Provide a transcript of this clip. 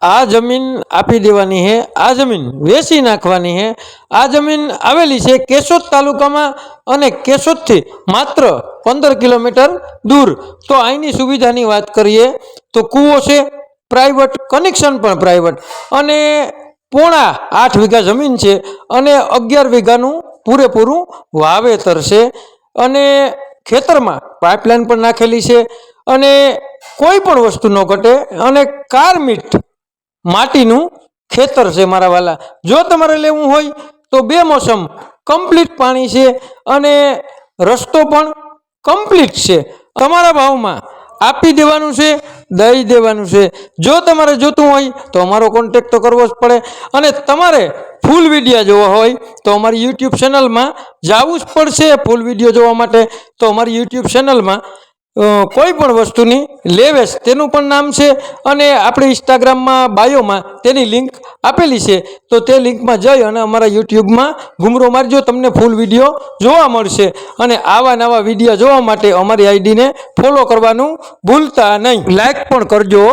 આ જમીન આપી દેવાની है, આ જમીન વેચી નાખવાની है। આ જમીન આવેલી છે કેશોદ તાલુકામાં અને કેશોદથી માત્ર 15 કિલોમીટર दूर। तो અહીંની સુવિધાની વાત કરીએ તો કૂવો છે प्राइवेट, कनेक्शन पण प्राइवेट અને 8.5 વીઘા જમીન છે અને 11 વીઘાનું પૂરેપૂરું વાવેતર છે અને ખેતરમાં પાઇપલાઇન પણ નાખેલી છે અને કોઈ પણ વસ્તુ ન ઘટે અને કાર્મિટ માટીનું ખેતર છે મારા વાલા। જો તમારે લેવું હોય તો 2 મોસમ કમ્પ્લીટ પાણી છે અને રસ્તો પણ કમ્પ્લીટ છે। તમારા ભાવમાં આપી દેવાનું છે, દઈ દેવાનું છે। જો તમારે જોતું હોય તો અમારો કોન્ટેક્ટ તો કરવો જ પડે અને તમારે ફૂલ વિડીયો જોવા હોય તો અમારી યુટ્યુબ ચેનલમાં જવું જ પડશે। ફૂલ વિડીયો જોવા માટે તો અમારી યુટ્યુબ ચેનલમાં કોઈ પણ વસ્તુની લેવેશ તેનું પણ નામ છે અને આપણે ઇન્સ્ટાગ્રામમાં બાયોમાં તેની લિંક આપેલી છે। તો તે લિંકમાં જઈ અને અમારા યુટ્યુબમાં ઘૂમરો મારજો, તમને ફૂલ વિડીયો જોવા મળશે અને આવા નવા વિડીયો જોવા માટે અમારી આઈડીને ફોલો કરવાનું ભૂલતા નહીં, લાઈક પણ કરજો।